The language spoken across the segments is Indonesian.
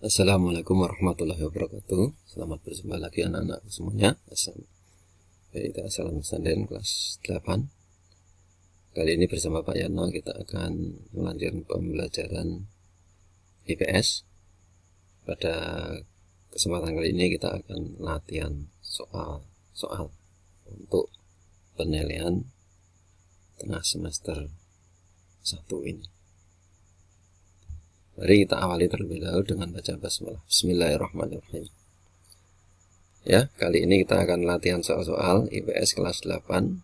Assalamualaikum warahmatullahi wabarakatuh. Selamat berjumpa lagi anak-anak semuanya. Salam Sanden kelas 8. Kali ini bersama Pak Yano kita akan melanjutkan pembelajaran IPS. Pada kesempatan kali ini kita akan latihan soal untuk penilaian tengah semester 1 ini. Mari kita awali terlebih dahulu dengan baca basmalah. Bismillahirrahmanirrahim. Ya, kali ini kita akan latihan soal-soal IPS kelas 8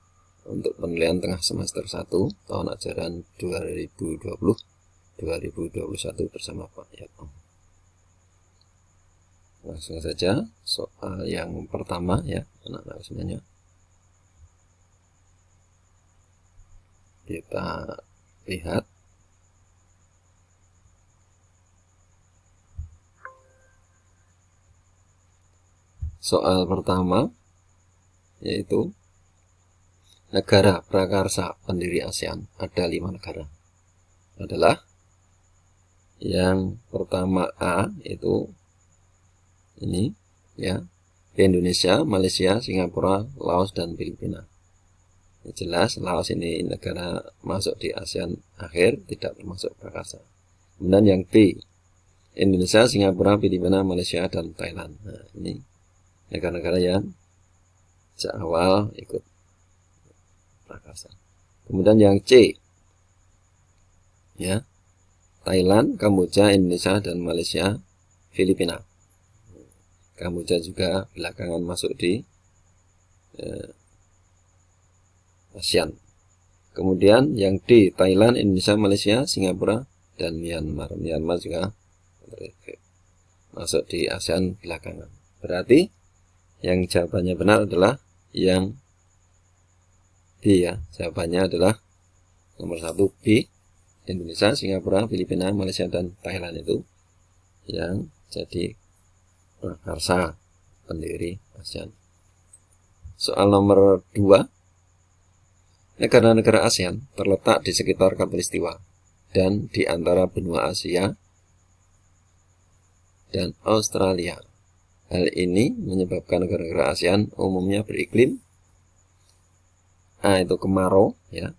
untuk penilaian tengah semester 1 tahun ajaran 2020-2021 bersama Pak Yatno. Langsung saja soal yang pertama ya, anak-anak semuanya. Kita lihat soal pertama, yaitu negara prakarsa pendiri ASEAN. Ada 5 negara. Adalah yang pertama A, itu ini ya, Indonesia, Malaysia, Singapura, Laos, dan Filipina. Ya, jelas Laos ini negara masuk di ASEAN akhir, tidak termasuk prakarsa. Kemudian yang B, Indonesia, Singapura, Filipina, Malaysia, dan Thailand. Nah, ini negara-negara yang sejak awal ikut prakarsa. Kemudian yang C, ya, Thailand, Kamboja, Indonesia, dan Malaysia, Filipina. Kamboja juga belakangan masuk di ASEAN. Kemudian yang D, Thailand, Indonesia, Malaysia, Singapura, dan Myanmar. Myanmar juga masuk di ASEAN belakangan. Berarti yang jawabannya benar adalah yang B ya. Jawabannya adalah nomor 1 B, Indonesia, Singapura, Filipina, Malaysia, dan Thailand itu yang jadi prakarsa pendiri ASEAN. Soal nomor 2, negara-negara ASEAN terletak di sekitar Khatulistiwa dan di antara benua Asia dan Australia. Hal ini menyebabkan negara-negara ASEAN umumnya beriklim A, itu kemarau ya.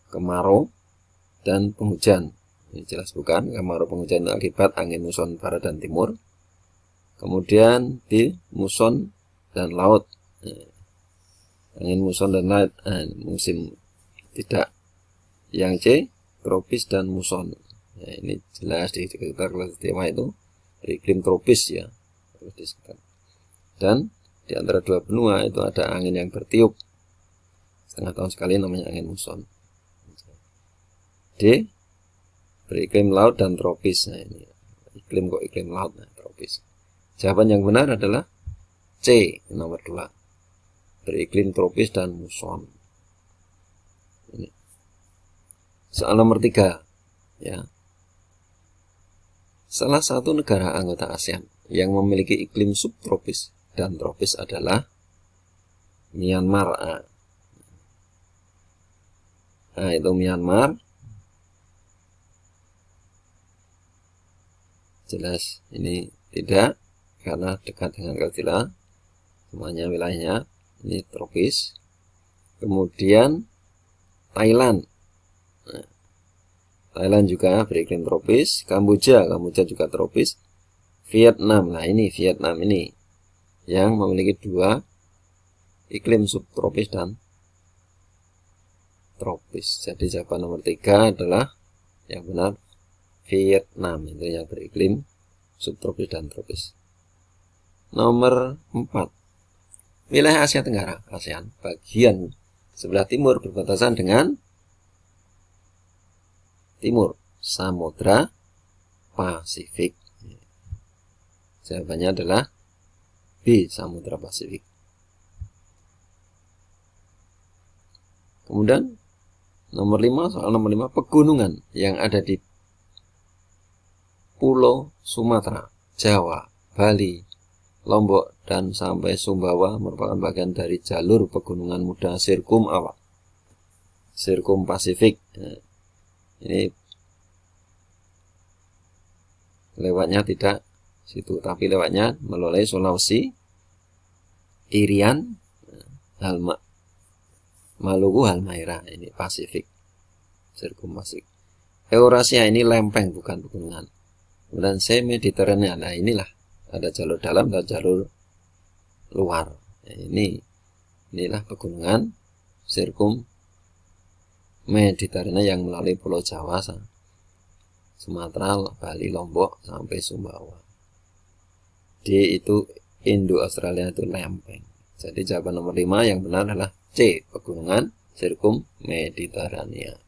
Kemarau dan penghujan. Ini jelas bukan, kemarau penghujan itu akibat angin muson barat dan timur. Kemudian di muson dan laut. Angin muson dan laut musim tidak. Yang C, tropis dan muson. Nah, ini jelas di sekitar Khatulistiwa itu iklim tropis ya. Dan di antara dua benua itu ada angin yang bertiup setengah tahun sekali, namanya angin muson. D, beriklim laut dan tropis. Nah, ini iklim laut, nah, tropis. Jawaban yang benar adalah C, nomor 2, beriklim tropis dan muson. Ini. Soal nomor 3 ya. Salah satu negara anggota ASEAN yang memiliki iklim subtropis dan tropis adalah Myanmar. Nah, itu Myanmar. Jelas ini tidak, karena dekat dengan Khatulistiwa. Semuanya wilayahnya ini tropis. Kemudian Thailand. Nah, Thailand juga beriklim tropis. Kamboja juga tropis. Vietnam, nah ini Vietnam ini yang memiliki 2 iklim subtropis dan tropis. Jadi jawaban nomor 3 adalah yang benar, Vietnam itu yang beriklim subtropis dan tropis. Nomor 4, wilayah Asia Tenggara ASEAN bagian sebelah timur berbatasan dengan timur Samudra Pasifik. Jawabannya adalah B, Samudra Pasifik. Kemudian nomor 5, soal nomor 5, pegunungan yang ada di Pulau Sumatera, Jawa, Bali, Lombok, dan sampai Sumbawa merupakan bagian dari jalur pegunungan muda Sirkum Pasifik. Ini lewatnya tidak situ, tapi lewatnya melalui Sulawesi, Irian, Maluku, Halmahera. Ini Pasifik, Sirkum Pasifik. Eurasia ini lempeng, bukan pegunungan. Kemudian Mediterania, nah inilah ada jalur dalam dan jalur luar. Nah, inilah pegunungan Sirkum Mediterania yang melalui Pulau Jawa, Sumatera, Bali, Lombok sampai Sumbawa. D itu Indo-Australia, itu lempeng. Jadi jawaban nomor 5 yang benar adalah C, pegunungan Sirkum Mediterania.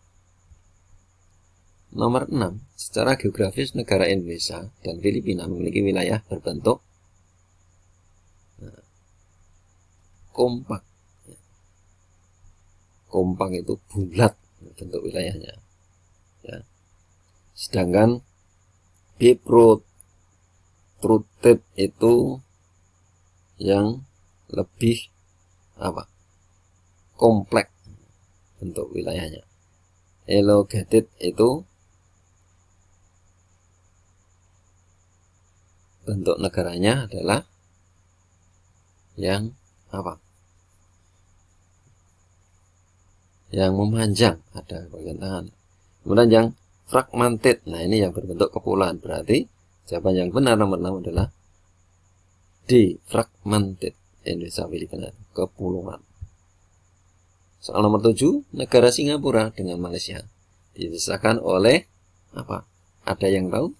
Nomor 6, secara geografis negara Indonesia dan Filipina memiliki wilayah berbentuk kompak. Kompak itu bulat bentuk wilayahnya. Ya. Sedangkan biprotructed itu yang lebih kompleks bentuk wilayahnya. Elongated itu bentuk negaranya adalah yang yang memanjang, ada bagian tangan. Kemudian yang fragmented, nah ini yang berbentuk kepulauan. Berarti jawaban yang benar nomor 6 adalah D, fragmented. Indonesia Filipina, kepulauan. Soal nomor 7, negara Singapura dengan Malaysia dipisahkan oleh Ada yang tahu?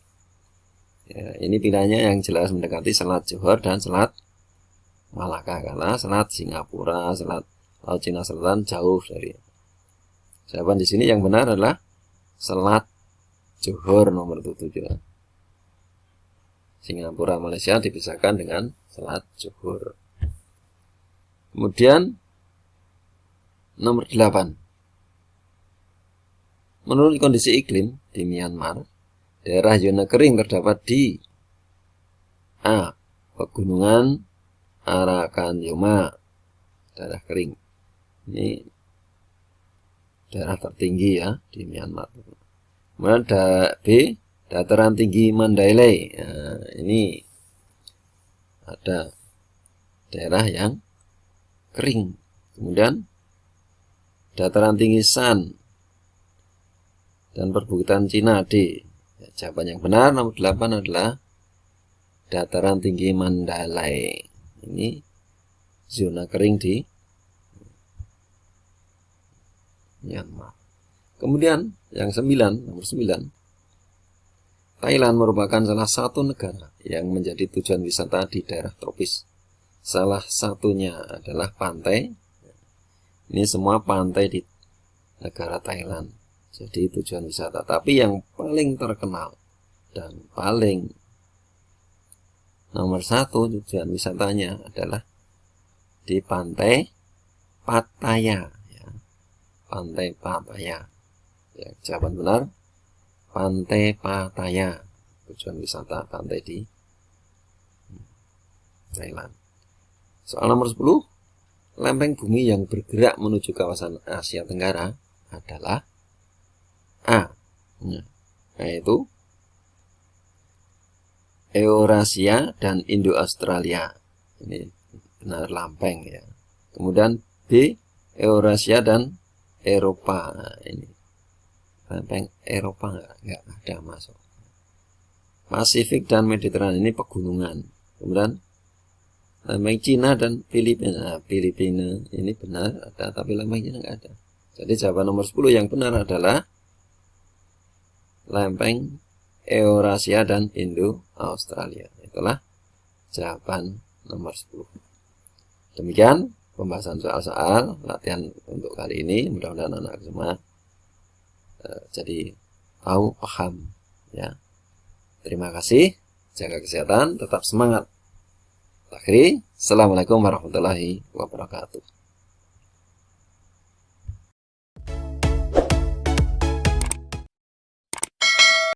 Ya, ini pilihannya yang jelas mendekati Selat Johor dan Selat Malaka, karena Selat Singapura, Selat Laut Cina Selatan jauh dari. Jawaban di sini yang benar adalah Selat Johor nomor 7. Singapura Malaysia dipisahkan dengan Selat Johor. Kemudian nomor 8. Menurut kondisi iklim di Myanmar, daerah zona kering terdapat di A, pegunungan Arakanyoma, daerah kering. Ini daerah tertinggi ya di Myanmar. Kemudian B, dataran tinggi Mandalay. Nah, ini ada daerah yang kering. Kemudian dataran tinggi Shan dan perbukitan Cina D. Jawaban yang benar nomor 8 adalah dataran tinggi Mandalay. Ini zona kering di Myanmar. Kemudian yang 9, nomor 9. Thailand merupakan salah satu negara yang menjadi tujuan wisata di daerah tropis. Salah satunya adalah pantai. Ini semua pantai di negara Thailand jadi tujuan wisata. Tapi yang paling terkenal dan paling nomor 1 tujuan wisatanya adalah di pantai Pattaya. Ya. Pantai Pattaya. Ya, jawaban benar pantai Pattaya, tujuan wisata pantai di Thailand. Soal nomor 10, lempeng bumi yang bergerak menuju kawasan Asia Tenggara adalah A, yaitu Eurasia dan Indo-Australia. Ini benar lempeng ya. Kemudian B, Eurasia dan Eropa. Nah, ini lempeng Eropa enggak ada masuk. Pasifik dan Mediterania ini pegunungan. Kemudian lempeng Cina dan Filipina. Nah, Filipina ini benar ada, tapi lempeng Cina enggak ada. Jadi jawaban nomor 10 yang benar adalah lempeng Eurasia dan Indo-Australia. Itulah jawaban nomor 10. Demikian pembahasan soal-soal latihan untuk kali ini. Mudah-mudahan anak semua jadi tahu, paham ya. Terima kasih. Jaga kesehatan, tetap semangat. Akhiri, assalamualaikum warahmatullahi wabarakatuh.